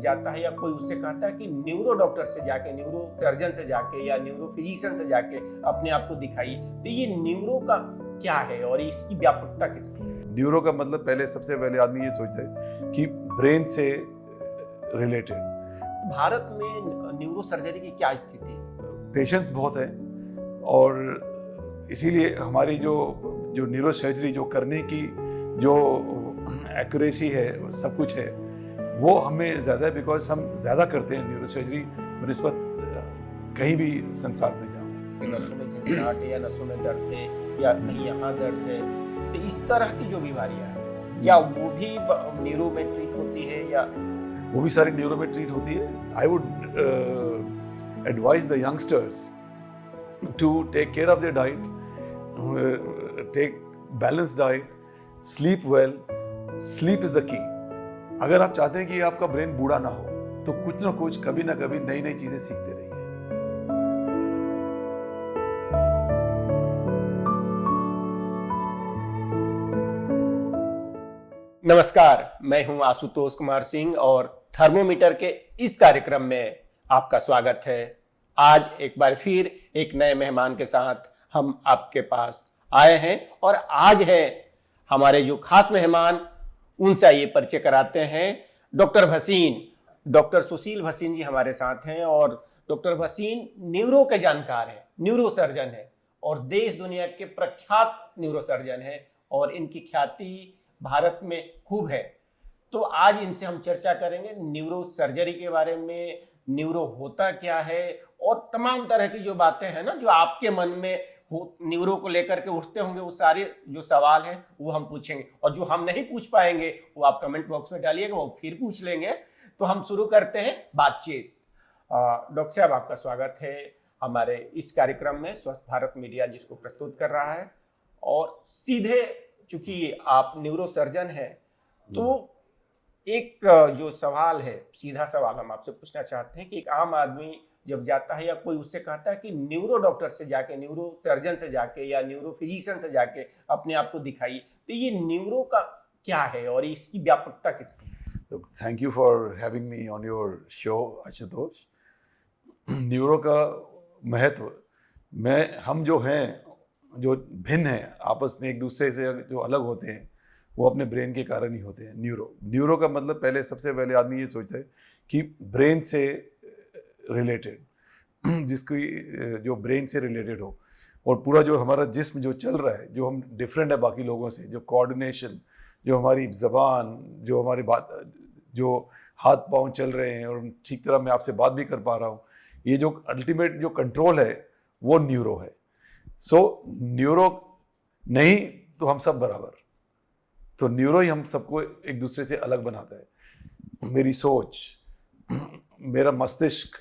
जब जाता है या कोई उससे कहता है कि न्यूरो डॉक्टर से जाके, न्यूरो सर्जन से जाके या न्यूरो फिजिशियन से जाके अपने आप को दिखाइए, तो ये न्यूरो का क्या है और इसकी व्यापकता कितनी है? न्यूरो का मतलब सबसे पहले आदमी ये सोचता है कि ब्रेन से रिलेटेड। भारत में न्यूरो सर्जरी की क्या स्थिति है? पेशेंट्स बहुत है और इसीलिए हमारी जो न्यूरो सर्जरी जो करने की जो एक्यूरेसी है, सब कुछ है, वो हमें ज़्यादा है बिकॉज हम ज़्यादा करते हैं न्यूरो सर्जरी बनिस्बत कहीं भी संसार में जाओ। नसों में झंझनाहट है या नसों में दर्द है या कहीं यहाँ दर्द है, तो इस तरह की जो बीमारियां हैं क्या वो भी न्यूरो में ट्रीट होती है या वो भी सारी न्यूरो में ट्रीट होती है? I would advise the youngsters to take care of their diet, take balance diet, sleep well. Sleep is the key. अगर आप चाहते हैं कि आपका ब्रेन बूढ़ा ना हो तो कुछ ना कुछ, कभी ना कभी नई नई चीजें सीखते रहिए। नमस्कार, मैं हूं आशुतोष कुमार सिंह और थर्मोमीटर के इस कार्यक्रम में आपका स्वागत है। आज एक बार फिर एक नए मेहमान के साथ हम आपके पास आए हैं और आज है हमारे जो खास मेहमान, उनसे ये परिचय कराते हैं। डॉक्टर भसीन, डॉक्टर सुशील भसीन जी हमारे साथ हैं और डॉक्टर भसीन न्यूरो के जानकार हैं, न्यूरो सर्जन है और देश दुनिया के प्रख्यात न्यूरो सर्जन है और इनकी ख्याति भारत में खूब है। तो आज इनसे हम चर्चा करेंगे न्यूरो सर्जरी के बारे में, न्यूरो होता क्या है और तमाम तरह की जो बातें हैं ना, जो आपके मन में न्यूरो को लेकर के उठते होंगे, वो सारे जो सवाल हैं वो हम पूछेंगे और जो हम नहीं पूछ पाएंगे वो आप कमेंट बॉक्स में डालिएगा, वो फिर पूछ लेंगे। तो हम शुरू करते हैं बातचीत। डॉक्टर साहब, आपका स्वागत है हमारे इस कार्यक्रम में, स्वस्थ भारत मीडिया जिसको प्रस्तुत कर रहा है। और सीधे, चूंकि आप न्यूरो सर्जन हैं, तो एक जो सवाल है, सीधा सवाल हम आपसे पूछना चाहते हैं कि एक आम आदमी जब जाता है या कोई उससे कहता है कि न्यूरो डॉक्टर से जाके, न्यूरो सर्जन से जाके या न्यूरो फिजिशियन से जाके अपने आप को दिखाइए, तो ये न्यूरो का क्या है और इसकी व्यापकता कितनी है? Thank you for having me on your show Ashutosh. Neuro का महत्व, हम जो हैं, जो भिन्न हैं आपस में, एक दूसरे से जो अलग होते हैं, वो अपने ब्रेन के कारण ही होते हैं। न्यूरो का मतलब सबसे पहले आदमी ये सोचता है कि ब्रेन से रिलेटेड, जिसकी जो ब्रेन से रिलेटेड हो और पूरा जो हमारा जिस्म जो चल रहा है, जो हम डिफरेंट है बाकी लोगों से, जो कोऑर्डिनेशन, जो हमारी ज़बान, जो हमारी बात, जो हाथ पांव चल रहे हैं और ठीक तरह मैं आपसे बात भी कर पा रहा हूँ, ये जो अल्टीमेट जो कंट्रोल है वो न्यूरो है। सो न्यूरो नहीं तो हम सब बराबर। तो न्यूरो ही हम सबको एक दूसरे से अलग बनाता है। मेरी सोच, मेरा मस्तिष्क,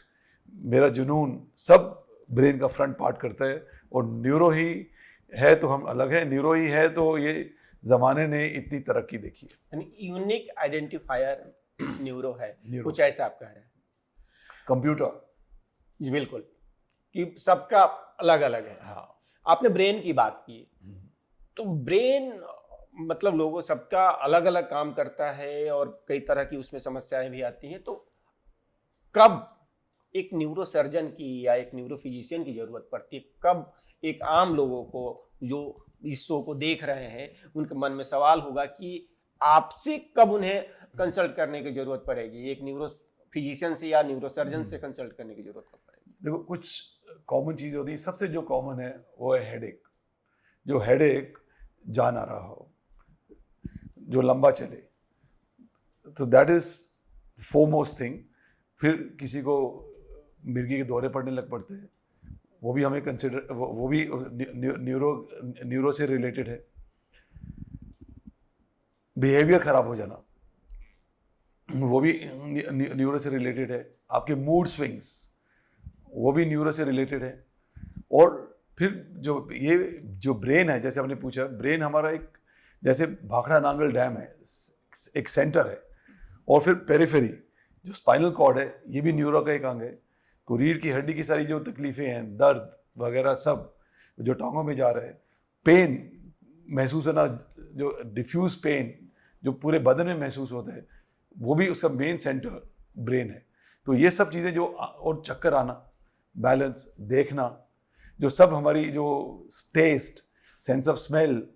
मेरा जुनून, सब ब्रेन का फ्रंट पार्ट करता है और न्यूरो ही है तो हम अलग हैं, न्यूरो ही है तो ये जमाने ने इतनी तरक्की देखी है। यानी यूनिक आइडेंटिफायर न्यूरो है, कुछ ऐसा आप कह रहे हैं? कंप्यूटर जी बिल्कुल, कि सबका अलग अलग है। हाँ, आपने ब्रेन की बात की, तो ब्रेन मतलब लोगों सबका अलग अलग काम करता है और कई तरह की उसमें समस्याएं भी आती हैं। तो कब एक न्यूरो सर्जन की या एक न्यूरो फिजिशियन की जरूरत पड़ती है? कब एक आम लोगों को जो इस शो को देख रहे हैं, उनके मन में सवाल होगा कि आपसे कब उन्हें कंसल्ट करने की जरूरत पड़ेगी? एक न्यूरो फिजिशियन से या न्यूरो सर्जन से कंसल्ट करने की जरूरत कब पड़ेगी? देखो, कुछ कॉमन चीज़ होती है। सबसे जो कॉमन है वो है हेडेक। जो हेडेक जा ना रहा हो, जो लंबा चले, तो दैट इज फोरमोस्ट थिंग। फिर किसी को मिर्गी के दौरे पड़ने लग पड़ते हैं, वो भी हमें कंसिडर, वो भी न्यूरो से रिलेटेड है। बिहेवियर खराब हो जाना, वो भी न्यूरो से रिलेटेड है। आपके मूड स्विंग्स, वो भी न्यूरो से रिलेटेड है। और फिर जो ब्रेन है, जैसे आपने पूछा, ब्रेन हमारा एक जैसे भाखड़ा नांगल डैम है, एक सेंटर है। और फिर पेरिफेरी, जो स्पाइनल कॉर्ड है, ये भी न्यूरो का एक अंग है। को रीढ़ की हड्डी की सारी जो तकलीफें हैं, दर्द वगैरह, सब जो टांगों में जा रहे हैं, पेन महसूस होना, जो डिफ्यूज पेन जो पूरे बदन में महसूस होता है, वो भी उसका मेन सेंटर ब्रेन है। तो ये सब चीज़ें जो और चक्कर आना, बैलेंस, देखना, जो सब हमारी जो टेस्ट, सेंस ऑफ स्मेल,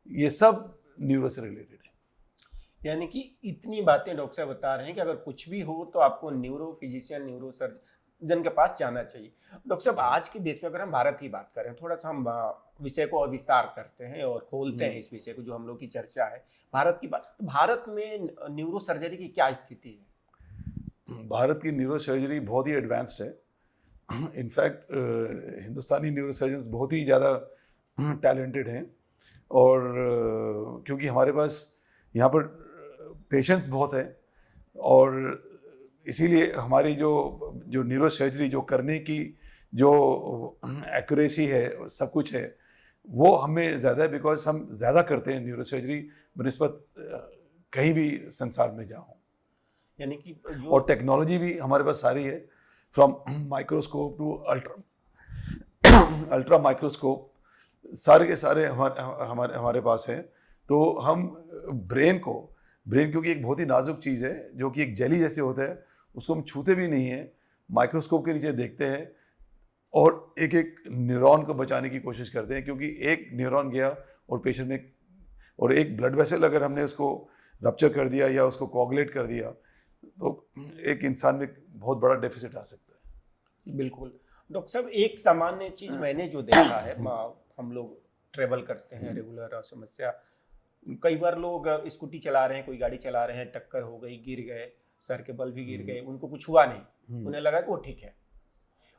ये सब न्यूरो से रिलेटेड है। यानी कि इतनी बातें डॉक्टर साहब बता रहे हैं कि अगर कुछ भी हो तो आपको न्यूरो फिजिशियन, न्यूरो सर्जन के पास जाना चाहिए। डॉक्टर साहब, आज के देश में अगर हम भारत की बात करें, थोड़ा सा हम विषय को और विस्तार करते हैं और खोलते हैं इस विषय को, जो हम लोग की चर्चा है भारत की बात, तो भारत में न्यूरो सर्जरी की क्या स्थिति है? भारत की न्यूरो सर्जरी बहुत ही एडवांस्ड है। इनफैक्ट हिंदुस्तानी न्यूरो सर्जन्स बहुत ही ज़्यादा टैलेंटेड हैं, और क्योंकि हमारे पास यहाँ पर पेशेंट्स बहुत हैं, और इसीलिए हमारी जो न्यूरो सर्जरी जो करने की जो एक्यूरेसी है, सब कुछ है, वो हमें ज़्यादा है, बिकॉज हम ज़्यादा करते हैं न्यूरो सर्जरी बनिस्बत कहीं भी संसार में जाओ। यानी कि और टेक्नोलॉजी भी हमारे पास सारी है, from microscope to ultra microscope, सारे के सारे हमारे पास हैं। तो हम ब्रेन क्योंकि एक बहुत ही नाजुक चीज़ है, जो कि एक जेली जैसे होता है, उसको हम छूते भी नहीं हैं, माइक्रोस्कोप के नीचे देखते हैं और एक एक न्यूरॉन को बचाने की कोशिश करते हैं, क्योंकि एक न्यूरॉन गया और पेशेंट में, और एक ब्लड वेसल अगर हमने उसको रप्चर कर दिया या उसको कोगुलेट कर दिया, तो एक इंसान में बहुत बड़ा डेफिसिट आ सकता है। बिल्कुल। डॉक्टर साहब, एक सामान्य चीज मैंने जो देखा है, हम लोग ट्रेवल करते हैं रेगुलर, और समस्या कई बार लोग स्कूटी चला रहे हैं, कोई गाड़ी चला रहे हैं, टक्कर हो गई, गिर गए, सर के बल भी गिर गए, उनको कुछ हुआ नहीं, उन्हें लगा कि वो ठीक है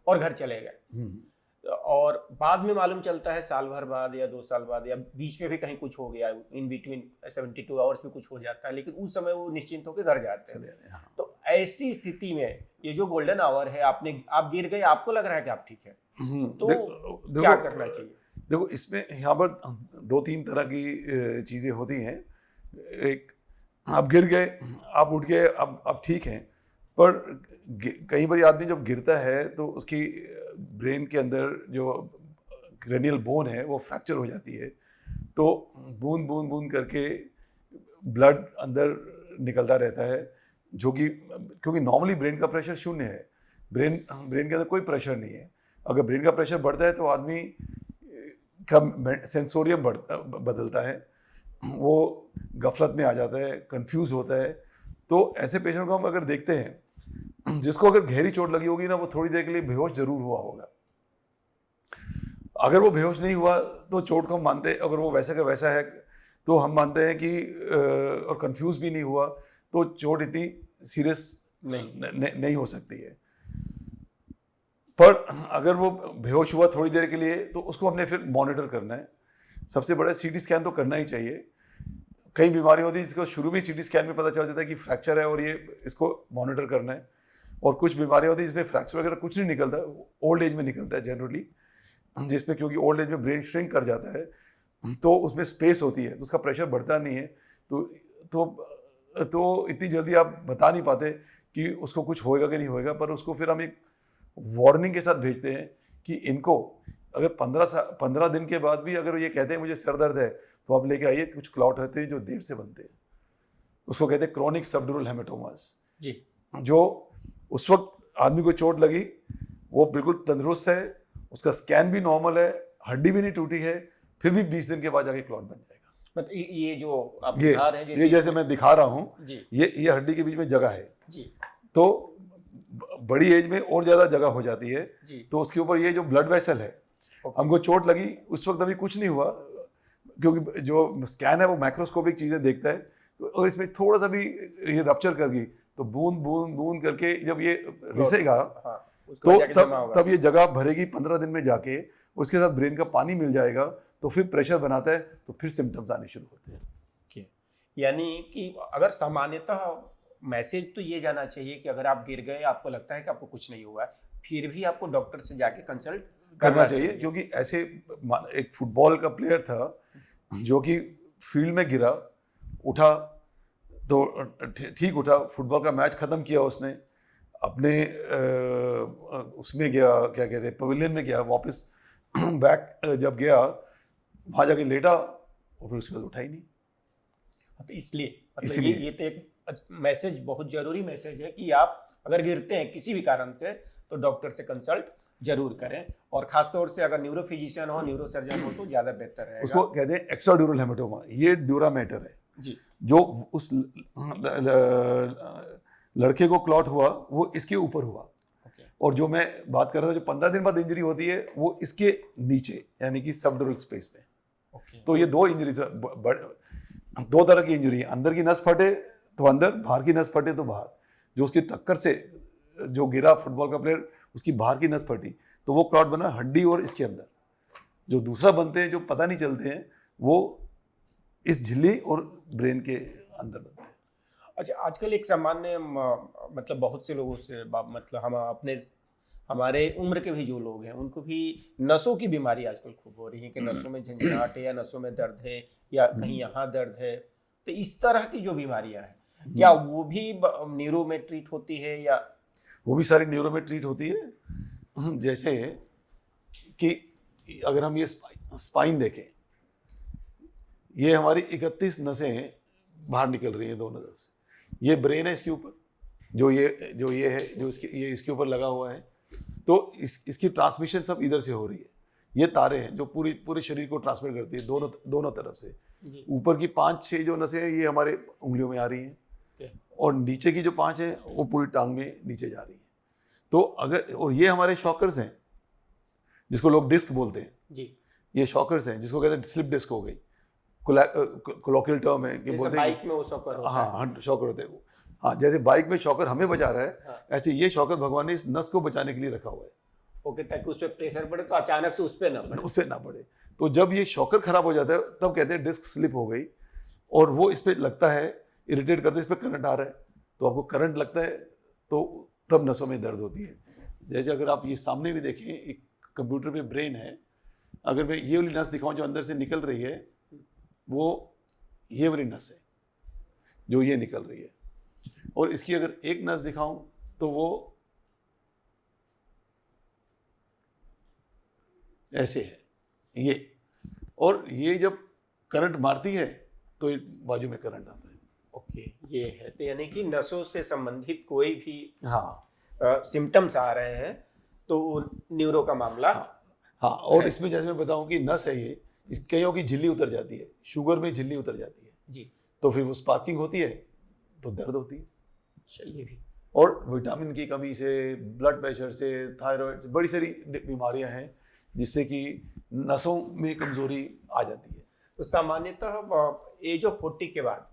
और घर चले गए, और बाद में मालूम चलता है साल भर बाद या 2 साल बाद या बीच में भी कहीं कुछ हो गया, इन बिटवीन 72 आवर्स में कुछ हो जाता है, लेकिन उस समय वो निश्चिंत होकर घर जाते हैं। तो ऐसी स्थिति में ये जो गोल्डन आवर है, आप गिर गए, आपको लग रहा है कि आप ठीक है, तो क्या करना चाहिए? देखो, इसमें यहाँ पर 2-3 तरह की चीज़ें होती हैं। एक, आप गिर गए, आप उठ गए, अब ठीक हैं, पर कई बार आदमी जब गिरता है तो उसकी ब्रेन के अंदर जो क्रेनियल बोन है वो फ्रैक्चर हो जाती है, तो बूंद बूंद बूंद करके ब्लड अंदर निकलता रहता है, जो कि क्योंकि नॉर्मली ब्रेन का प्रेशर 0 है, ब्रेन के अंदर कोई प्रेशर नहीं है। अगर ब्रेन का प्रेशर बढ़ता है तो आदमी का सेंसोरियम बदलता है, वो गफलत में आ जाता है, कंफ्यूज होता है। तो ऐसे पेशेंट को हम अगर देखते हैं, जिसको अगर गहरी चोट लगी होगी ना, वो थोड़ी देर के लिए बेहोश जरूर हुआ होगा। अगर वो बेहोश नहीं हुआ तो चोट को हम मानते हैं, अगर वो वैसा का वैसा है तो हम मानते हैं कि, और कंफ्यूज भी नहीं हुआ तो चोट इतनी सीरियस नहीं हो सकती है। पर अगर वो बेहोश हुआ थोड़ी देर के लिए तो उसको हमने फिर मॉनिटर करना है। सबसे बड़ा सीटी स्कैन तो करना ही चाहिए। कई बीमारी होती है जिसको शुरू में सीटी स्कैन में पता चल जाता है कि फ्रैक्चर है और ये इसको मॉनिटर करना है, और कुछ बीमारी होती है जिसमें फ्रैक्चर वगैरह कुछ नहीं निकलता, ओल्ड एज में निकलता है जनरली, जिसमें क्योंकि ओल्ड एज में ब्रेन श्रिंक कर जाता है तो उसमें स्पेस होती है, तो उसका प्रेशर बढ़ता नहीं है, तो इतनी जल्दी आप बता नहीं पाते कि उसको कुछ होएगा कि नहीं होएगा। पर उसको फिर हम एक वार्निंग के साथ भेजते हैं कि इनको अगर 15 दिन के बाद भी अगर ये कहते हैं मुझे सर दर्द है, तो आप लेके आइए, कुछ क्लॉट होते हैं जो देर से बनते हैं, उसको कहते हैं क्रोनिक सबड्यूरल हेमेटोमास जी, जो उस वक्त आदमी को चोट लगी, वो बिल्कुल तंदुरुस्त है, उसका स्कैन भी नॉर्मल है, हड्डी भी नहीं टूटी है, फिर भी 20 दिन के बाद जाके क्लॉट बन जाएगा। मतलब ये जो आप दिखा रहे हैं, ये जैसे मैं दिखा रहा हूँ, ये हड्डी के बीच में जगह है जी, तो बड़ी एज में और ज्यादा जगह हो जाती है, तो उसके ऊपर ये जो ब्लड वेसल है, हमको चोट लगी उस वक्त अभी कुछ नहीं हुआ, क्योंकि जो स्कैन है वो माइक्रोस्कोपिक चीजें देखता है, तो अगर इसमें थोड़ा सा भी ये रप्चर कर गई तो बूंद बूंद बूंद करके जब ये रिसेगा, तो तब ये जगह भरेगी 15 दिन में जाके, उसके साथ ब्रेन का पानी मिल जाएगा, तो फिर प्रेशर बनाता है, तो फिर सिम्टम्स आने शुरू होते हैं। यानी कि अगर सामान्यतः मैसेज तो ये जाना चाहिए कि अगर आप गिर गए, आपको लगता है कि आपको कुछ नहीं हुआ, फिर भी आपको डॉक्टर से जाके कंसल्ट करना चाहिए। क्योंकि ऐसे एक फुटबॉल का प्लेयर था जो कि फील्ड में गिरा, उठा तो ठीक उठा, फुटबॉल का मैच खत्म किया उसने, अपने उसमें गया, क्या कहते हैं, पवेलियन में गया, वापस बैक जब गया वहाँ जाके लेटा और फिर उसके बाद उठा ही नहीं। तो इसलिए ये तो एक मैसेज, बहुत जरूरी मैसेज है कि आप अगर गिरते हैं किसी भी कारण से तो डॉक्टर से कंसल्ट जरूर करें, और खासतौर से अगर न्यूरोफिजिशियन हो, न्यूरोसर्जन हो तो ज्यादा बेहतर रहेगा। उसको कहते हैं एक्स्ट्राड्यूरल हेमेटोमा, ये ड्यूरा मैटर है जी जो उस लड़के को क्लॉट हुआ वो इसके ऊपर हुआ। ओके और जो मैं बात कर रहा था जो 15 दिन बाद इंजरी होती है वो इसके नीचे यानी कि सबड्यूरल स्पेस में। ओके तो ये दो इंजरी, दो तरह की इंजरी है, अंदर की नस फटे तो अंदर, बाहर की नस फटे तो बाहर। जो उसकी टक्कर से जो गिरा फुटबॉल का प्लेयर, उसकी बाहर की नस फटी तो वो क्लॉट बना हड्डी और इसके अंदर। जो दूसरा बनते हैं जो पता नहीं चलते हैं वो इस झिल्ली और ब्रेन के अंदर बनते हैं। अच्छा, आजकल एक सामान्य मतलब बहुत से लोगों से मतलब हम अपने हमारे उम्र के भी जो लोग हैं उनको भी नसों की बीमारी आजकल खूब हो रही है कि नसों में झंझनाहट है या नसों में दर्द है या कहीं यहाँ दर्द है। तो इस तरह की जो बीमारियां हैं क्या वो भी न्यूरो में ट्रीट होती है या? वो भी सारी न्यूरो में ट्रीट होती है। जैसे कि अगर हम ये स्पाइन देखें, ये हमारी 31 नसें बाहर निकल रही हैं दोनों तरफ से। ये ब्रेन है इसके ऊपर, जो ये है, जो ये इसके ऊपर लगा हुआ है। तो इसकी ट्रांसमिशन सब इधर से हो रही है। ये तारे हैं जो पूरे शरीर को ट्रांसमिट करती है दोनों तरफ से। ऊपर की 5-6 जो नसें हैं ये हमारे उंगलियों में आ रही हैं, और नीचे की जो 5 है वो पूरी टांग में नीचे जा रही है। तो अगर, और ये हमारे शॉकर्स हैं जिसको लोग डिस्क बोलते हैं जी। ये शॉकर्स हैं जिसको कहते हैं स्लिप डिस्क हो गई, कोलोकियल टर्म है कि बोलते हैं बाइक में वो शॉकर होता है। हाँ शॉकर होते हैं वो। हाँ, जैसे बाइक में शॉकर हमें बचा रहा है, हाँ। ऐसे ये शॉकर भगवान ने इस नस को बचाने के लिए रखा हुआ है। ओके, ताकि उस पर प्रेशर पड़े तो अचानक से उस पर ना पड़े। तो जब ये शॉकर खराब हो जाता है तब कहते हैं डिस्क स्लिप हो गई, और वो इस पर लगता है, इरिटेट करते इस पर करंट आ रहा है, तो आपको करंट लगता है तो तब नसों में दर्द होती है। जैसे अगर आप ये सामने भी देखें, एक कंप्यूटर पे ब्रेन है, अगर मैं ये वाली नस दिखाऊं जो अंदर से निकल रही है, वो ये वाली नस है जो ये निकल रही है, और इसकी अगर एक नस दिखाऊं तो वो ऐसे है ये, और ये जब करंट मारती है तो बाजू में करंट आता है। ओके, ये है। तो यानी कि नसों से संबंधित कोई भी हाँ सिम्टम्स आ रहे हैं तो न्यूरो का मामला। हाँ, और इसमें जैसे मैं बताऊं कि नस है ये, कईयों की झिल्ली उतर जाती है, शुगर में झिल्ली उतर जाती है जी, तो फिर वो स्पार्किंग होती है तो दर्द होती है। चलिए भी, और विटामिन की कमी से, ब्लड प्रेशर से, थायराइड से, बड़ी सारी बीमारियां हैं जिससे कि नसों में कमजोरी आ जाती है। तो सामान्यतः एज ऑफ 40 के बाद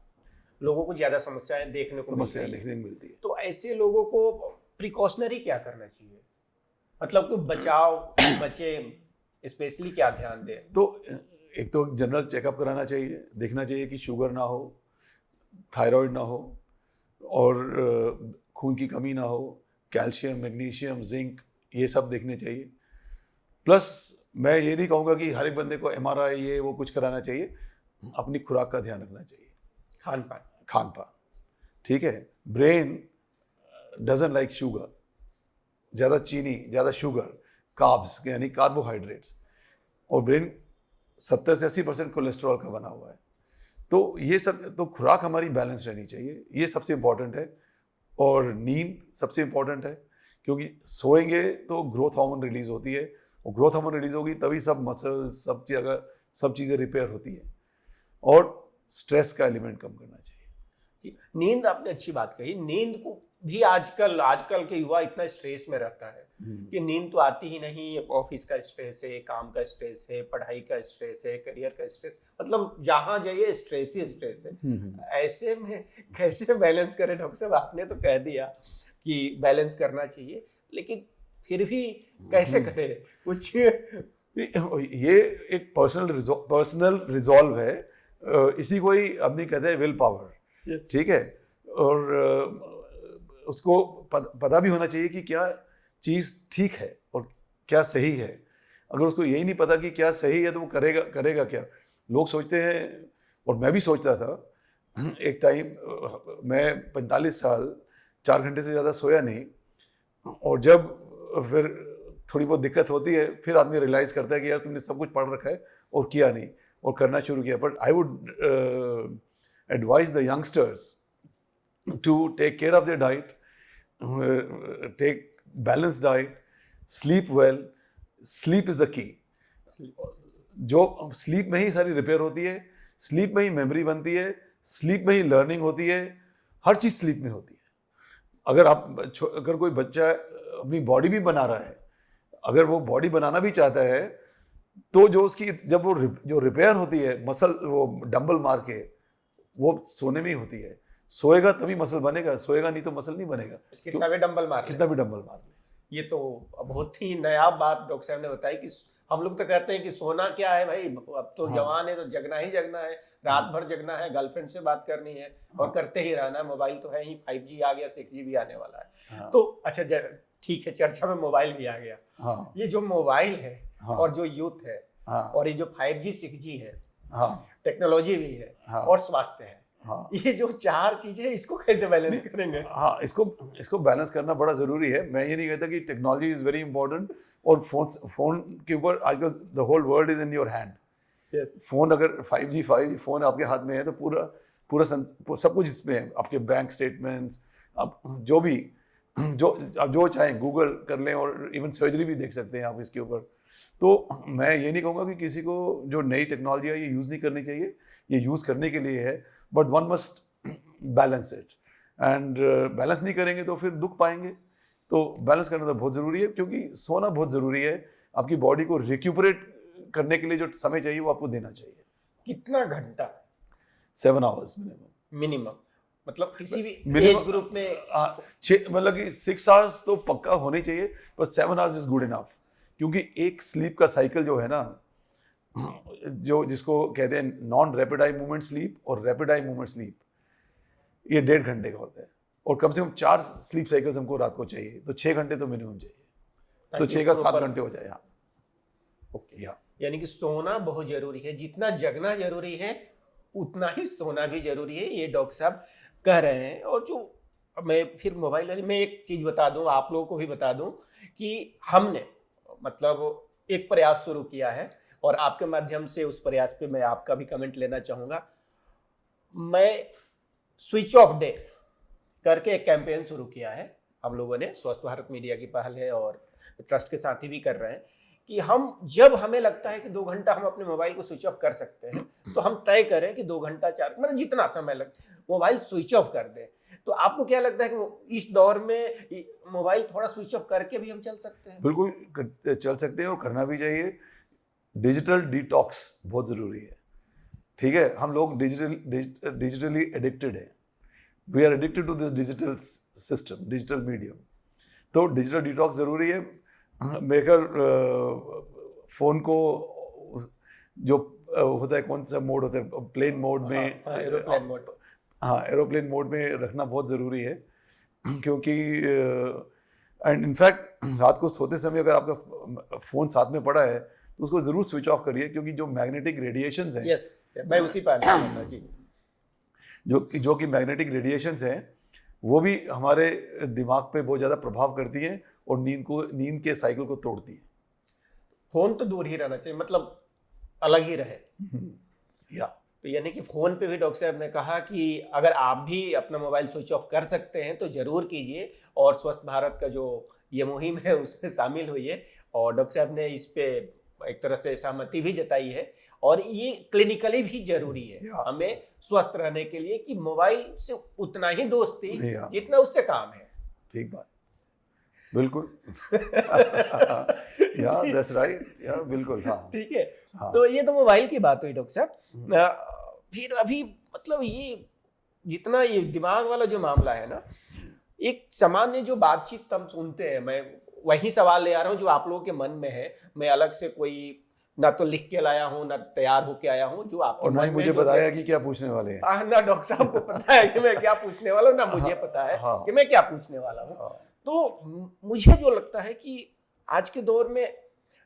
लोगों को ज्यादा समस्याएं देखने को मिलती है। तो ऐसे लोगों को प्रिकॉशनरी क्या करना चाहिए, मतलब कोई बचे स्पेशली क्या ध्यान दें? तो एक तो जनरल चेकअप कराना चाहिए, देखना चाहिए कि शुगर ना हो, थायराइड ना हो, और खून की कमी ना हो, कैल्शियम, मैग्नीशियम, जिंक, ये सब देखने चाहिए। प्लस मैं ये नहीं कहूँगा कि हर एक बंदे को MRI ये वो कुछ कराना चाहिए, अपनी खुराक का ध्यान रखना चाहिए, खान पान ठीक है। ब्रेन डजंट लाइक शुगर, ज़्यादा चीनी, ज़्यादा शुगर, कार्ब्स यानी कार्बोहाइड्रेट्स, और ब्रेन 70 से 80% कोलेस्ट्रॉल का बना हुआ है। तो ये सब, तो खुराक हमारी बैलेंस रहनी चाहिए, ये सबसे इम्पॉर्टेंट है। और नींद सबसे इम्पॉर्टेंट है, क्योंकि सोएंगे तो ग्रोथ हार्मोन रिलीज होती है, और ग्रोथ हार्मोन रिलीज होगी तभी सब मसल, सब चीज़ें रिपेयर होती हैं। और स्ट्रेस का एलिमेंट कम करना चाहिए। नींद, आपने अच्छी बात कही। नींद को भी आजकल के युवा इतना स्ट्रेस में रहता है कि नींद तो आती ही नहीं। ऑफिस का स्ट्रेस है, काम का स्ट्रेस है, पढ़ाई का स्ट्रेस है, करियर का स्ट्रेस, मतलब जहां जाइए स्ट्रेस ही स्ट्रेस है। ऐसे में कैसे बैलेंस करें? डॉक्टर साहब, आपने तो कह दिया कि बैलेंस करना चाहिए, लेकिन फिर भी कैसे करें कुछ? ये एक पर्सनल रिजॉल्व है, इसी को ही अपनी कहते हैं विल पावर। ठीक है, और उसको पता भी होना चाहिए कि क्या चीज़ ठीक है और क्या सही है। अगर उसको यही नहीं पता कि क्या सही है तो वो करेगा क्या। लोग सोचते हैं, और मैं भी सोचता था एक टाइम, मैं 45 साल 4 घंटे से ज़्यादा सोया नहीं, और जब फिर थोड़ी बहुत दिक्कत होती है फिर आदमी रियलाइज़ करता है कि यार तुमने सब कुछ पढ़ रखा है और किया नहीं, और करना शुरू किया। But I would advise the youngsters to take care of their diet, take balance diet, sleep well, sleep is the key. जो स्लीप में ही सारी रिपेयर होती है, स्लीप में ही मेमोरी बनती है, स्लीप में ही लर्निंग होती है, हर चीज स्लीप में होती है। अगर कोई बच्चा अपनी बॉडी भी बना रहा है, अगर वो बॉडी बनाना भी चाहता है, तो जो उसकी जब वो जो रिपेयर होती है मसल, वो डंबल मार के, वो सोने में ही होती है। सोएगा तभी मसल बनेगा, सोएगा नहीं तो मसल नहीं बनेगा। कितना भी डंबल मार ले। ये तो बहुत ही नया बात डॉक्टर साहब ने बताई कि हम लोग तो कहते हैं कि सोना क्या है भाई, अब तो जवान है तो जगना ही जगना है, रात भर जगना है, गर्लफ्रेंड से बात करनी है और करते ही रहना है। मोबाइल तो है ही, 5G आ गया, 6G भी आने वाला है। तो अच्छा ठीक है, चर्चा में मोबाइल भी आ गया। ये जो मोबाइल है और जो यूथ है और ये जो 5G 6G है, टेक्नोलॉजी भी है और स्वास्थ्य है, ये जो चार चीजें, इसको कैसे बैलेंस करेंगे? इसको बैलेंस करना बड़ा जरूरी है। मैं ये नहीं कहता कि टेक्नोलॉजी इज वेरी इंपॉर्टेंट और फोन के ऊपर आजकल the whole world is in your hand. Phone अगर 5G फोन आपके हाथ में है तो पूरा सब कुछ इसमें है। आपके बैंक स्टेटमेंट्स, आप जो चाहें गूगल कर लें और इवन सर्जरी भी देख सकते हैं आप इसके ऊपर। तो मैं ये नहीं कहूँगा कि किसी को जो नई टेक्नोलॉजी है ये यूज़ नहीं करनी चाहिए, ये यूज़ करने के लिए है, but one must balance it. And balance नहीं करेंगे तो फिर दुख पाएंगे। तो बैलेंस करना तो बहुत ज़रूरी है, क्योंकि सोना बहुत ज़रूरी है। आपकी बॉडी को रिक्यूपरेट करने के लिए जो समय चाहिए वो आपको देना चाहिए। कितना घंटा? 7 आवर्स मिनिमम। मतलब किसी भी एज ग्रुप में मतलब कि 6 आवर्स तो पक्का होने चाहिए, पर 7 आवर्स इज गुड इनफ। क्योंकि एक स्लीप का साइकिल जो है ना, जो जिसको कहते हैं non rapid eye movement sleep और रैपिड आई मूवमेंट स्लीप, ये 1.5 घंटे का होता है। और कम से कम 4 स्लीप साइकिल्स हमको रात को चाहिए, तो 6 घंटे तो मिनिमम चाहिए। तो 6 का 7 घंटे हो जाए। हाँ, ओके। यानी कि सोना बहुत जरूरी है, जितना जगना जरूरी है उतना ही सोना भी जरूरी है, ये डॉक्टर साहब कह रहे हैं। और जो मैं फिर मोबाइल वाली मैं एक चीज बता दूं, आप लोगों को भी बता दूं कि हमने मतलब एक प्रयास शुरू किया है और आपके माध्यम से उस प्रयास पे मैं आपका भी कमेंट लेना चाहूंगा। मैं स्विच ऑफ डे करके एक कैंपेन शुरू किया है हम लोगों ने, स्वस्थ भारत मीडिया की पहल है और ट्रस्ट के साथी भी कर रहे हैं कि हम जब हमें लगता है कि 2 घंटा हम अपने मोबाइल को स्विच ऑफ कर सकते हैं, तो हम तय करें कि 2 घंटा 4 मतलब जितना समय लगे मोबाइल स्विच ऑफ कर दें। तो आपको क्या लगता है कि इस दौर में मोबाइल थोड़ा स्विच ऑफ करके भी हम चल सकते हैं? बिल्कुल चल सकते हैं और करना भी चाहिए। डिजिटल डिटॉक्स बहुत ज़रूरी है। ठीक है, हम लोग डिजिटली एडिक्टेड हैं। We are addicted to this digital system, digital medium. तो डिजिटल डिटॉक्स ज़रूरी है। मेकर फ़ोन को जो होता है, कौन सा मोड होता है, प्लेन मोड में, एरोप्लेन मोड, एरोप्लेन मोड में रखना बहुत ज़रूरी है। क्योंकि एंड इनफैक्ट रात को सोते समय अगर आपका फ़ोन साथ में पड़ा है तो उसको ज़रूर स्विच ऑफ करिए, क्योंकि जो मैग्नेटिक रेडिएशंस हैं, मैं उसी पर जी, जो कि मैग्नेटिक रेडिएशंस हैं, वो भी हमारे दिमाग पे बहुत ज़्यादा प्रभाव करती हैं और नींद के साइकिल को तोड़ती हैं। फोन तो दूर ही रहना चाहिए, मतलब अलग ही रहे। या तो यानी कि फोन पे भी डॉक्टर साहब ने कहा कि अगर आप भी अपना मोबाइल स्विच ऑफ कर सकते हैं तो जरूर कीजिए और स्वस्थ भारत का जो ये मुहिम है उसमें शामिल होइए। और डॉक्टर साहब ने इस पे एक तरह से सहमति भी जताई है और ये क्लिनिकली भी जरूरी है हमें स्वस्थ रहने के लिए कि मोबाइल से उतना ही दोस्ती जितना उससे काम है। ठीक बात, बिल्कुल। या दैट्स राइट, या बिल्कुल। हाँ, ठीक है। हाँ। तो ये तो मोबाइल की बात हुई डॉक्टर साहब। फिर अभी मतलब ये जितना ये दिमाग वाला जो मामला है ना, एक सामान्य जो बातचीत हम सुनते हैं, मैं वही सवाल ले आ रहा हूँ जो आप लोगों के मन में है। मैं अलग से कोई ना तो लिख के लाया हूँ ना तैयार होके आया हूँ, जो आप और ना ही मुझे बताया कि क्या पूछने वाले हैं। ना डॉक्टर साहब को पता है कि मैं क्या पूछने वाला हूँ, ना मुझे पता है कि मैं क्या पूछने वाला हूँ। तो मुझे जो लगता है कि आज के दौर में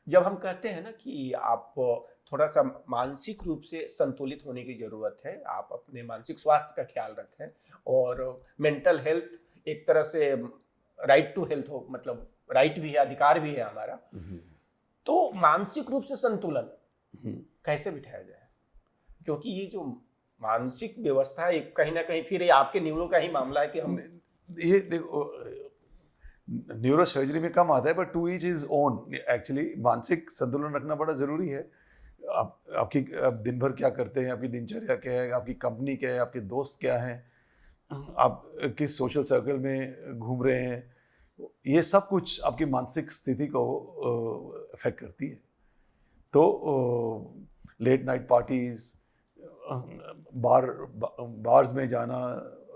जब हम कहते हैं ना कि आप थोड़ा सा मानसिक रूप से संतुलित होने की जरूरत है, आप अपने मानसिक स्वास्थ्य का ख्याल रखें और मेंटल हेल्थ एक तरह से राइट टू हेल्थ हो, मतलब राइट भी है, अधिकार भी है हमारा। तो मानसिक रूप से संतुलन कैसे बिठाया जाए? क्योंकि ये जो मानसिक व्यवस्था है कहीं ना कहीं फिर आपके न्यूरो का ही मामला है कि हम ये देखो, न्यूरो सर्जरी में कम आता है, but to each his own. Actually मानसिक संतुलन रखना बड़ा ज़रूरी है। आप दिन भर क्या करते हैं, आपकी दिनचर्या क्या है, आपकी कंपनी क्या है, आपके दोस्त क्या हैं, आप किस सोशल सर्कल में घूम रहे हैं, ये सब कुछ आपकी मानसिक स्थिति को अफेक्ट करती है। तो लेट नाइट पार्टीज, बार्स में जाना,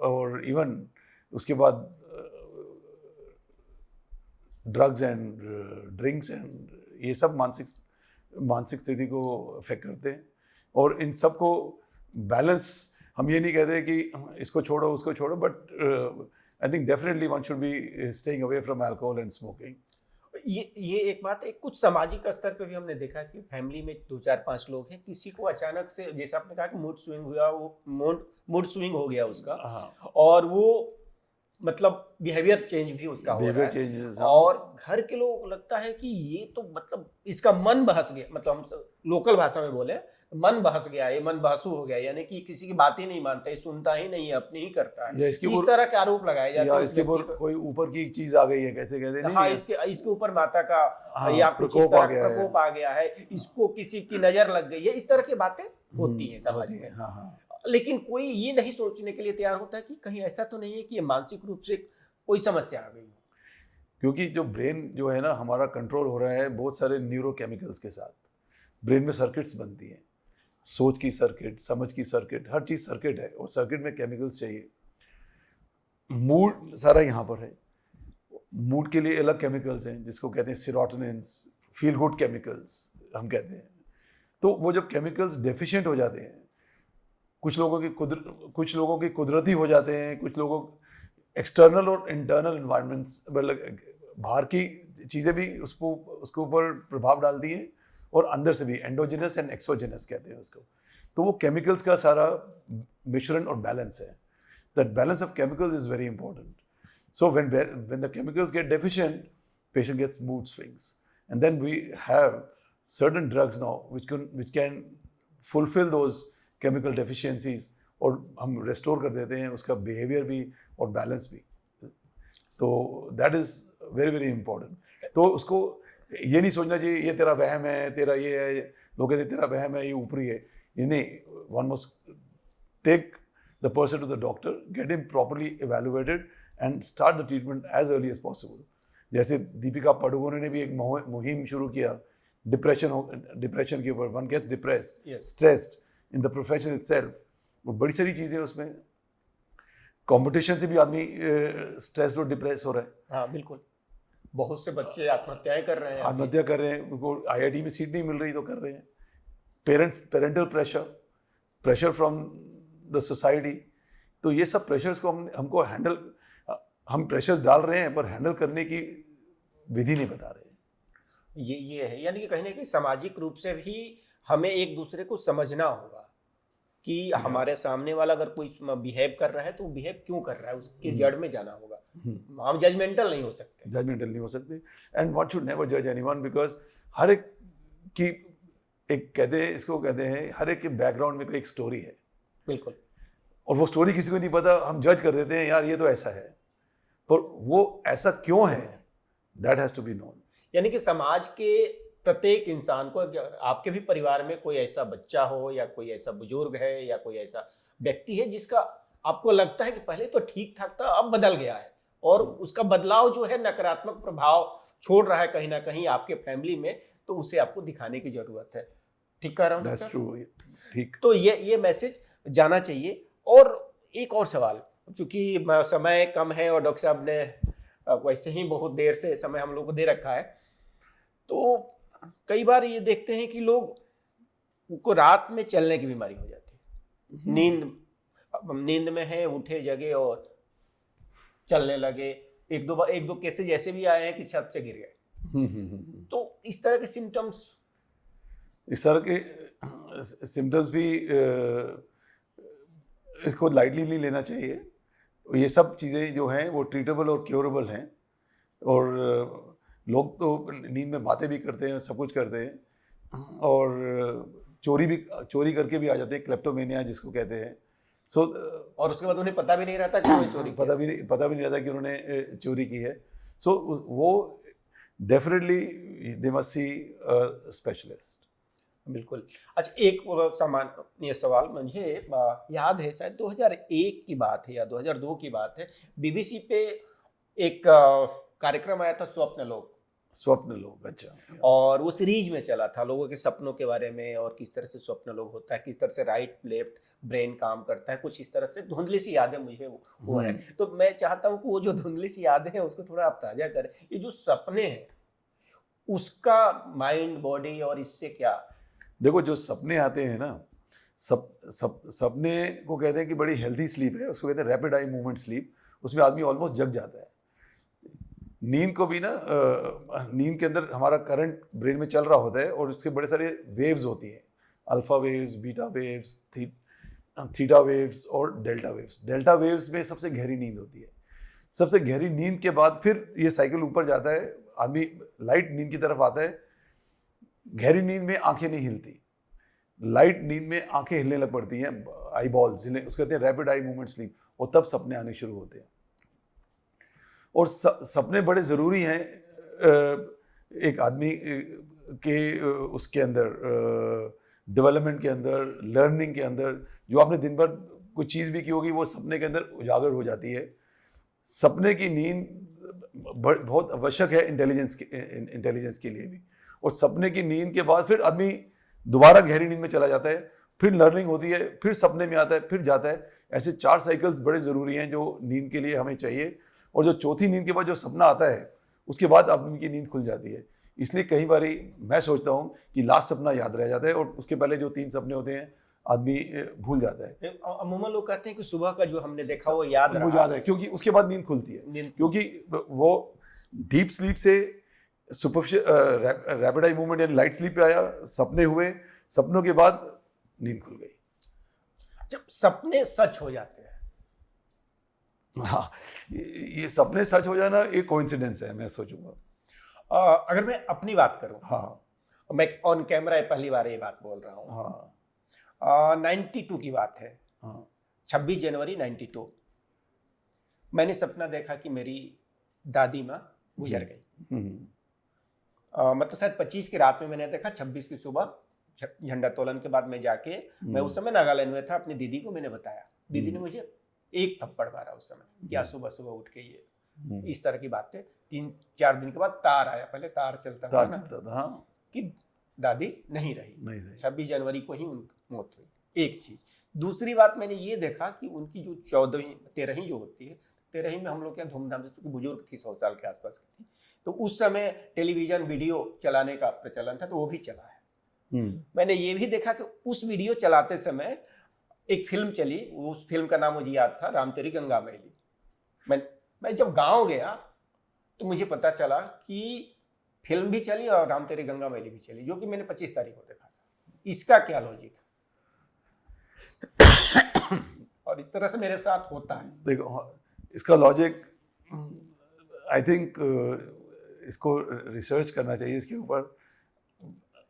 और इवन उसके बाद ड्रग्स एंड ड्रिंक्स एंड ये सब मानसिक स्थिति को अफेक्ट करते हैं। और इन सब को बैलेंस, हम ये नहीं कहते कि इसको छोड़ो उसको छोड़ो, but I think definitely one should be staying away from alcohol and smoking. ये एक बात है। कुछ सामाजिक स्तर पे भी हमने देखा कि फैमिली में 2-4-5 लोग हैं, किसी को अचानक से, जैसे आपने कहा कि मूड स्विंग हुआ, वो मूड स्विंग हो गया उसका, और वो मतलब बिहेवियर चेंज भी उसका हो रहा है, और घर के लोगों को लगता है कि ये तो मतलब इसका मन बहस गया, मतलब हम लोकल भाषा में बोले मन बहस गया, ये मन बहसू हो गया, यानी कि किसी की बातें नहीं मानता है, सुनता ही नहीं है, अपनी ही करता है। इस तरह के आरोप लगाए जाते हैं। इसके ऊपर कोई ऊपर की चीज आ गई है, कहते नहीं, हाँ, इसके ऊपर माता का या कुछ प्रकोप आ गया है, इसको किसी की नजर लग गई है, इस तरह की बातें होती है समाज में। लेकिन कोई ये नहीं सोचने के लिए तैयार होता है कि कहीं ऐसा तो नहीं है कि ये मानसिक रूप से कोई समस्या आ गई हो। क्योंकि जो ब्रेन जो है ना हमारा, कंट्रोल हो रहा है बहुत सारे न्यूरोकेमिकल्स के साथ। ब्रेन में सर्किट्स बनती हैं, सोच की सर्किट, समझ की सर्किट, हर चीज़ सर्किट है, और सर्किट में केमिकल्स चाहिए। मूड सारा यहाँ पर है। मूड के लिए अलग केमिकल्स हैं जिसको कहते हैं सेरोटोनिन्स, फील गुड केमिकल्स हम कहते हैं। तो वो जब केमिकल्स डेफिशिएंट हो जाते हैं, कुछ लोगों की कुदरती हो जाते हैं, कुछ लोगों एक्सटर्नल और इंटरनल इन्वायरमेंट्स, मतलब बाहर की चीज़ें भी उसके ऊपर प्रभाव डालती हैं, और अंदर से भी एंडोजेनस एंड एक्सोजेनस कहते हैं उसको। तो वो केमिकल्स का सारा मिश्रण और बैलेंस है। That balance of chemicals is very important. So when the chemicals get deficient, patient gets mood swings, and then we have certain drugs now which can fulfill those chemical deficiencies, और हम restore कर देते हैं उसका behaviour भी और balance भी। तो that is very very important. तो उसको ये नहीं सोचना चाहिए ये तेरा वहम है, तेरा ये है, लोग कहते तेरा वहम है, ये ऊपरी है, ये नहीं। One must take the person to the doctor, get him properly evaluated and start the treatment as early as possible. जैसे दीपिका पादुकोण ने भी एक मुहिम शुरू किया डिप्रेशन के ऊपर। One gets depressed, stressed in the profession itself. बड़ी सारी चीज़ें उसमें, कंपटीशन से भी आदमी स्ट्रेस्ड और डिप्रेस हो रहा है। हाँ बिल्कुल, बहुत से बच्चे आत्महत्याएं कर रहे हैं, उनको IIT में सीट नहीं मिल रही तो कर रहे हैं। Parental pressure from the society. तो ये सब प्रेशर्स को हमको हैंडल, हम प्रेशर्स डाल रहे हैं पर हैंडल करने की विधि नहीं बता रहे। ये है, यानी कि कहीं ना कहीं सामाजिक रूप से भी हमें एक दूसरे को समझना होगा कि हमारे सामने वाला अगर कोई बिहेव कर रहा है तो बिहेव क्यों कर रहा है, उसके जड़ में जाना होगा। हम जजमेंटल नहीं हो सकते। एंड वन शुड नेवर जज एनीवन, बिकॉज हर एक की एक कहते हैं हर एक के बैकग्राउंड में कोई एक स्टोरी है। बिल्कुल। और वो स्टोरी किसी को नहीं पता, हम जज कर देते हैं यार ये तो ऐसा है, पर वो ऐसा क्यों है, that has to be known. यानी कि समाज के प्रत्येक इंसान को, आपके भी परिवार में कोई ऐसा बच्चा हो या कोई ऐसा बुजुर्ग है या कोई ऐसा व्यक्ति है जिसका आपको लगता है कि पहले तो ठीक ठाक था, अब बदल गया है, और उसका बदलाव जो है नकारात्मक प्रभाव छोड़ रहा है कहीं ना कहीं आपके फैमिली में, तो उसे आपको दिखाने की जरूरत है। ठीक कह रहा हूँ? That's true, ठीक। तो ये मैसेज जाना चाहिए। और एक और सवाल, चूंकि समय कम है और डॉक्टर साहब ने वैसे ही बहुत देर से समय हम लोग को दे रखा है, तो कई बार ये देखते हैं कि लोग को रात में चलने की बीमारी हो जाती है। नींद में है, उठे जगे और चलने लगे। एक दो केसेज ऐसे भी आए हैं कि छत से गिर गए। तो इस तरह के सिम्टम्स भी इसको लाइटली नहीं लेना चाहिए। ये सब चीज़ें जो हैं वो ट्रीटेबल और क्योरेबल हैं। और लोग तो नींद में बातें भी करते हैं, सब कुछ करते हैं, और चोरी करके भी आ जाते हैं, क्लेप्टोमेनिया जिसको कहते हैं। और उसके बाद उन्हें पता भी नहीं रहता कि उन्होंने चोरी पता भी नहीं रहता कि उन्होंने चोरी की है। सो वो definitely they must see specialist. बिल्कुल। अच्छा, एक सामान्य सवाल मुझे याद है, शायद 2001 की बात है या 2002 की बात है, बीबीसी पे एक कार्यक्रम आया था स्वप्न लोक, स्वप्न लोग, अच्छा। और वो सीरीज में चला था लोगों के सपनों के बारे में और किस तरह से स्वप्न लोक होता है, किस तरह से राइट लेफ्ट ब्रेन काम करता है, कुछ इस तरह से धुंधली सी यादें मुझे वो है। तो मैं चाहता हूँ कि वो जो धुंधली सी यादें हैं उसको थोड़ा आप ताजा करें। ये जो सपने हैं उसका माइंड बॉडी और इससे क्या। देखो, जो सपने आते हैं ना, सपने को कहते हैं कि बड़ी हेल्दी स्लीप है, उसको कहते हैं रैपिड आई मूवमेंट स्लीप। उसमें आदमी ऑलमोस्ट जग जाता है। नींद को भी ना, नींद के अंदर हमारा करंट ब्रेन में चल रहा होता है और उसके बड़े सारे वेव्स होती हैं, alpha waves, beta waves, theta waves और डेल्टा वेव्स। डेल्टा वेव्स में सबसे गहरी नींद होती है। सबसे गहरी नींद के बाद फिर ये साइकिल ऊपर जाता है, आदमी लाइट नींद की तरफ आता है। गहरी नींद में आंखें नहीं हिलती, लाइट नींद में आंखें हिलने लग पड़ती हैं, आई बॉल्स हिलने, उसको कहते हैं रैपिड आई मूवमेंट स्लीप। और तब सपने आने शुरू होते हैं। और सपने बड़े ज़रूरी हैं एक आदमी के उसके अंदर डेवलपमेंट के अंदर, लर्निंग के अंदर। जो आपने दिन भर कोई चीज़ भी की होगी वो सपने के अंदर उजागर हो जाती है। सपने की नींद बहुत आवश्यक है इंटेलिजेंस के लिए भी। और सपने की नींद के बाद फिर आदमी दोबारा गहरी नींद में चला जाता है, फिर लर्निंग होती है, फिर सपने में आता है, फिर जाता है। ऐसे 4 साइकिल्स बड़े ज़रूरी हैं जो नींद के लिए हमें चाहिए। और जो चौथी नींद के बाद जो सपना आता है उसके बाद आदमी की नींद खुल जाती है। इसलिए कई बार मैं सोचता हूँ कि लास्ट सपना याद रह जाता है और उसके पहले जो 3 सपने होते हैं आदमी भूल जाता है। अमूमन लोग कहते हैं कि सुबह का जो हमने देखा वो याद है, क्योंकि उसके बाद नींद खुलती है। क्योंकि वो डीप स्लीप से सुपरफिशियल रैपिड आई मूवमेंट यानी लाइट स्लीप पे आया, सपने हुए, सपनों के बाद नींद खुल गई। जब सपने सच हो जाते हैं, हाँ, ये सपने सच हो जाना एक कोइंसिडेंस है, मैं सोचूंगा। अगर मैं अपनी बात करूं, हाँ, मैं ऑन कैमरा पहली बार ये बात बोल रहा हूँ। हाँ, 92 की बात है। हाँ, 26 जनवरी 92। मैंने सपना देखा कि मेरी दादी माँ गुजर गई। मतलब शायद 25 की रात में मैंने देखा, 26 की सुबह झंडा तोलन के बाद मैं जाके, मैं उस समय नागालैंड में था, अपनी दीदी को मैंने बताया। दीदी ने मुझे एक थप्पड़ मारा उस समय, क्या सुबह सुबह उठ के ये इस तरह की बातें। 3-4 दिन के बाद तार आया, पहले तार चलता था ना, कि दादी नहीं रही। 26 जनवरी को ही उनकी मौत हुई। एक चीज। दूसरी बात, मैंने ये देखा कि उनकी जो 14वीं 13वीं जो होती है, 13वीं में हम लोग क्या धूमधाम से, चूंकि बुजुर्ग थी, 100 साल के आसपास की थी, तो उस समय टेलीविजन वीडियो चलाने का प्रचलन था, तो वो भी चला है। मैंने ये भी देखा कि उस वीडियो चलाते समय एक फिल्म चली, उस फिल्म का नाम मुझे याद था, राम तेरी गंगा मैली। मैं जब गांव गया तो मुझे पता चला कि फिल्म भी चली और राम तेरी गंगा मैली भी चली, जो कि मैंने 25 तारीख को देखा था। इसका क्या लॉजिक है? और इस तरह से मेरे साथ होता है। देखो, इसका लॉजिक आई थिंक इसको रिसर्च करना चाहिए इसके ऊपर।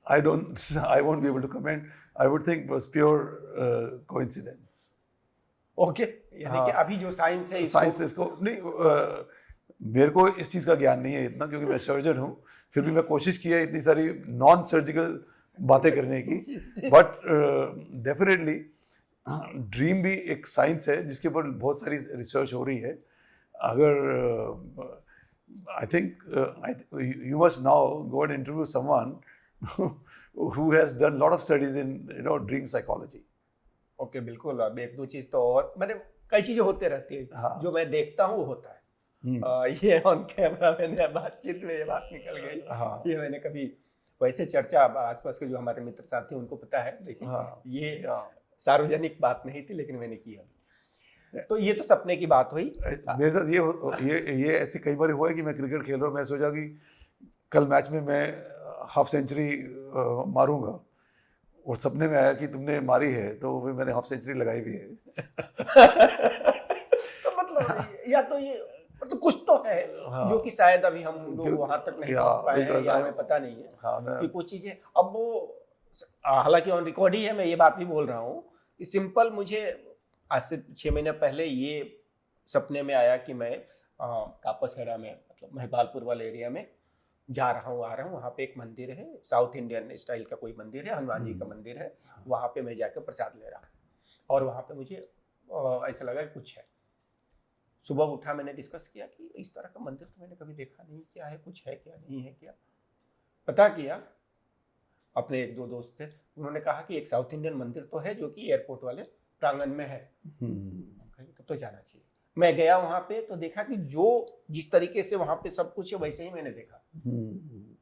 I won't be able to comment. I would think it was pure coincidence. Okay, यानी कि अभी जो साइंस है, साइंस इसको नहीं, मेरे को इस चीज़ का ज्ञान नहीं है इतना, क्योंकि मैं सर्जन हूँ। फिर भी मैं कोशिश की है इतनी सारी नॉन सर्जिकल बातें करने की। बट डेफिनेटली ड्रीम भी एक साइंस है जिसके ऊपर बहुत सारी रिसर्च हो रही है। अगर I think you must now go and interview someone who has done lot of studies in dream psychology. Okay, बिल्कुल। अब 1-2 चीज तो और मैंने, कई चीजें होते रहती है। हाँ। जो मैं देखता हूँ वो होता है। ये ऑन कैमरा मैंने बातचीत में ये बात निकल गई। हाँ। ये मैंने कभी, वैसे चर्चा आसपास के जो हमारे मित्र साथी उनको पता है, लेकिन हाँ। ये सार्वजनिक बात नहीं थी, लेकिन मैंने किया। तो ये तो सपने की बात हुई। मेरे साथ ये ऐसे कई बार हुआ है कि मैं क्रिकेट खेल रहा हूँ, मैं सोचा कि कल मैच में मैं हाफ सेंचुरी मारूंगा, और सपने में आया कि तुमने मारी है, तो फिर मैंने हाफ सेंचुरी लगाई भी है। तो मतलब या तो ये तो कुछ तो है। हाँ। जो कि शायद अभी हम लोग वहां तक नहीं पहुंच पाए हैं, या हमें पता नहीं है। हाँ, कि कुछ चीजें अब वो, हालांकि ऑन रिकॉर्ड ही है, मैं ये बात भी बोल रहा हूँ कि सिंपल, मुझे आज से 6 महीने पहले ये सपने में आया कि मैं कापसहेड़ा में, मतलब महिपालपुर वाले एरिया में जा रहा हूँ, आ रहा हूँ, वहाँ पे एक मंदिर है, साउथ इंडियन स्टाइल का कोई मंदिर है, हनुमान जी का मंदिर है, वहाँ पे मैं जाकर प्रसाद ले रहा हूँ और वहाँ पे मुझे ऐसा लगा कि कुछ है। सुबह उठा, मैंने डिस्कस किया कि इस तरह का मंदिर तो मैंने कभी देखा नहीं, क्या है, कुछ है क्या, नहीं है क्या। पता किया, अपने एक दो दोस्त थे, उन्होंने कहा कि एक साउथ इंडियन मंदिर तो है जो कि एयरपोर्ट वाले प्रांगण में है, तब तो जाना चाहिए। मैं गया वहां पे तो देखा कि जो जिस तरीके से वहां पे सब कुछ है वैसे ही मैंने देखा।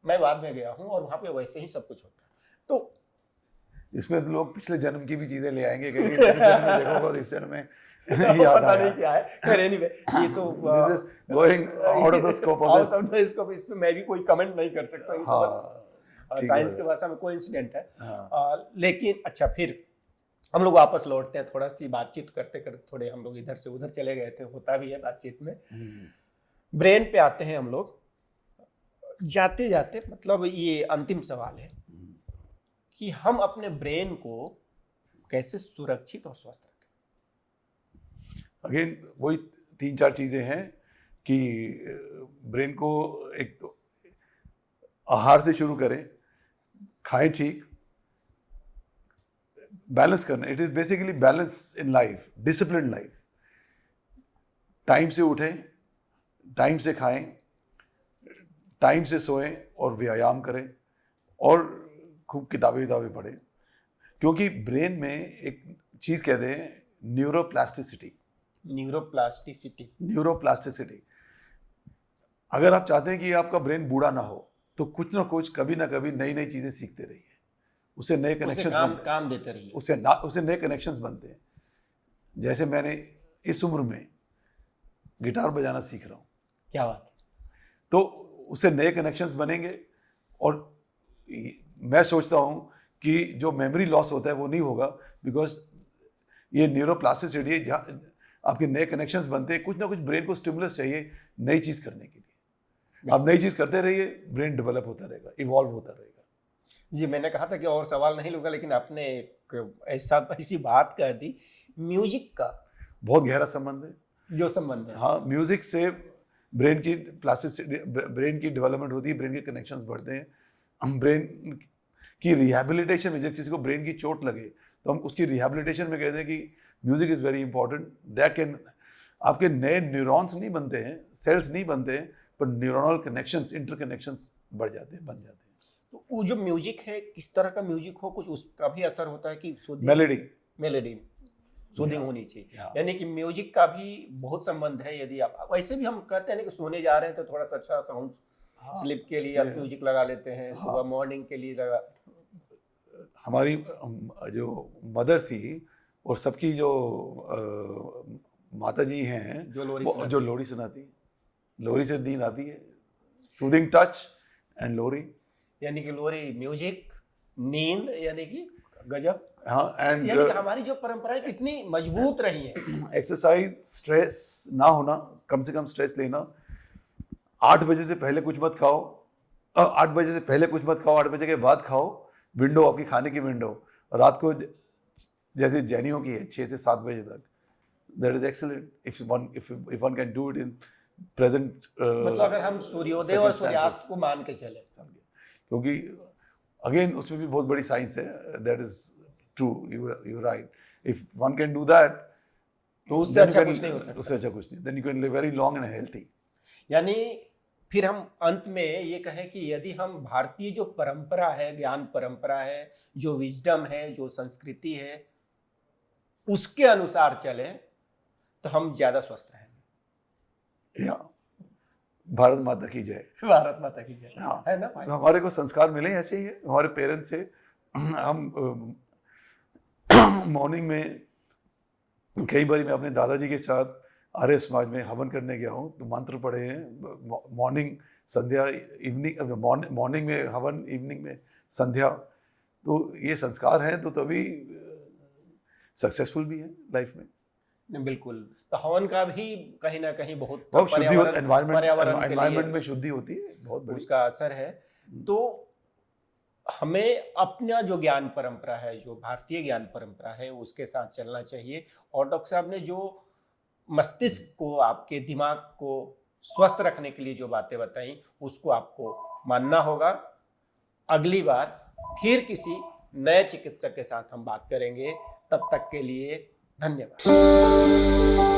मैं बाद में गया हूँ और वहां पे वैसे ही सब कुछ होता है। तो इसमें तो लोग पिछले जन्म की भी चीजें ले आएंगे, क्योंकि पिछले जन्म में देखा होगा, इस जन्म में याद पता आया। नहीं क्या है। खैर एनीवे, ये तो this is going out of the scope of this. Out of the scope, इस पे मैं भी कोई कमेंट नहीं कर सकता, ये तो बस साइंस की भाषा में कोइंसिडेंट है। लेकिन अच्छा, फिर हम लोग वापस लौटते हैं, थोड़ा सी बातचीत करते करते थोड़े हम लोग इधर से उधर चले गए थे, होता भी है बातचीत में। ब्रेन पे आते हैं हम लोग, जाते जाते मतलब ये अंतिम सवाल है कि हम अपने ब्रेन को कैसे सुरक्षित और स्वस्थ रखें। अगेन वही 3-4 चीजें हैं कि ब्रेन को एक तो आहार से शुरू करें, खाएं ठीक, बैलेंस करना। It is basically balance in life, discipline life. Time से उठें, टाइम से खाएं, टाइम से सोएं और व्यायाम करें और खूब किताबें पढ़ें, क्योंकि ब्रेन में एक चीज कहते हैं न्यूरोप्लास्टिसिटी। अगर आप चाहते हैं कि आपका ब्रेन बूढ़ा ना हो तो कुछ ना कुछ, कभी ना कभी नई नई चीजें सीखते रहिए, उससे नए कनेक्शन काम देते रहिए, उससे नए कनेक्शंस बनते हैं। जैसे मैंने इस उम्र में गिटार बजाना सीख रहा हूँ, क्या बात, तो उससे नए कनेक्शंस बनेंगे और मैं सोचता हूँ कि जो मेमोरी लॉस होता है वो नहीं होगा, बिकॉज ये न्यूरोप्लास्टिसिटी है, जहाँ आपके नए कनेक्शंस बनते हैं। कुछ ना कुछ ब्रेन को स्टिमुलस चाहिए नई चीज़ करने के लिए। आप नई चीज़ करते रहिए, ब्रेन डेवलप होता रहेगा, इवॉल्व होता रहेगा। जी, मैंने कहा था कि और सवाल नहीं लूँगा, लेकिन आपने एक ऐसी बात कह दी, म्यूजिक का बहुत गहरा संबंध है। जो संबंध है, हाँ, म्यूजिक से ब्रेन की प्लास्टिसिटी, ब्रेन की डेवलपमेंट होती है, ब्रेन के कनेक्शंस बढ़ते हैं। हम ब्रेन की रिहैबिलिटेशन में, जब किसी को ब्रेन की चोट लगे तो हम उसकी रिहैबिलिटेशन में कहते हैं कि music is very important. That can, आपके नए न्यूरॉन्स नहीं बनते हैं, सेल्स नहीं बनते हैं, पर न्यूरोनल कनेक्शंस, इंटरकनेक्शंस बढ़ जाते हैं, बन जाते हैं। तो वो जो म्यूजिक है, किस तरह का म्यूजिक हो, कुछ उसका भी असर होता है कि मेलोडी सूदिंग होनी चाहिए, यानी कि म्यूजिक का भी बहुत संबंध है। यदि आप वैसे भी हम कहते हैं ना कि सोने जा रहे हैं तो थोड़ा सा अच्छा साउंड स्लिप के लिए आप म्यूजिक लगा लेते हैं, सुबह मॉर्निंग के लिए लगा। हमारी जो मदर थी और सबकी जो माता जी हैं, जो लोरी सुनाती, लोरी से नींद आती है, सूदिंग टच एंड लोरी, यानी कि लोरी म्यूजिक, नींद, यानी कि गजब। हाँ, एंड यानी कि हमारी जो परंपराएं कितनी मजबूत रही हैं। एक्सरसाइज, स्ट्रेस ना होना, कम से कम स्ट्रेस लेना। 8 बजे से पहले कुछ मत खाओ, 8 बजे से पहले कुछ मत खाओ, 8 बजे के बाद खाओ। विंडो आपकी खाने की विंडो रात को जैसे जैनियों की है 6 से 7 बजे तक, that is excellent if one can do it in present. मतलब अगर हम सूर्योदय और सूर्यास्त को मान के चले, क्योंकि अगेन उसमें भी बहुत बड़ी साइंस है। That is true, you right. If one can do that, तो उससे अच्छा कुछ नहीं हो सकता। उससे अच्छा कुछ नहीं, then you can live very long and healthy. यानी फिर हम अंत में ये कहें कि यदि हम भारतीय जो परंपरा है, ज्ञान परंपरा है, जो विजडम है, जो संस्कृति है, उसके अनुसार चले तो हम ज्यादा स्वस्थ रहेंगे। या भारत माता की जय। भारत माता की जय। हाँ, है ना। हमारे को संस्कार मिले ऐसे ही है हमारे पेरेंट्स से। हम मॉर्निंग में कई बार मैं अपने दादाजी के साथ आर्य समाज में हवन करने गया हूँ, तो मंत्र पढ़े हैं। मॉर्निंग, संध्या, इवनिंग, मॉर्निंग में हवन, इवनिंग में संध्या। तो ये संस्कार हैं, तो तभी सक्सेसफुल भी है लाइफ में। बिल्कुल। तो हवन का भी कहीं ना कहीं बहुत शुद्धि, एनवायरनमेंट में शुद्धि होती है, बहुत बड़ी उसका असर है। तो हमें अपना जो ज्ञान परंपरा है, जो भारतीय ज्ञान परंपरा है, उसके साथ चलना चाहिए। और डॉक्टर साहब ने जो मस्तिष्क को, आपके दिमाग को स्वस्थ रखने के लिए जो बातें बताई उसको आपको मानना होगा। अगली बार फिर किसी नए चिकित्सक के साथ हम बात करेंगे। तब तक के लिए धन्यवाद।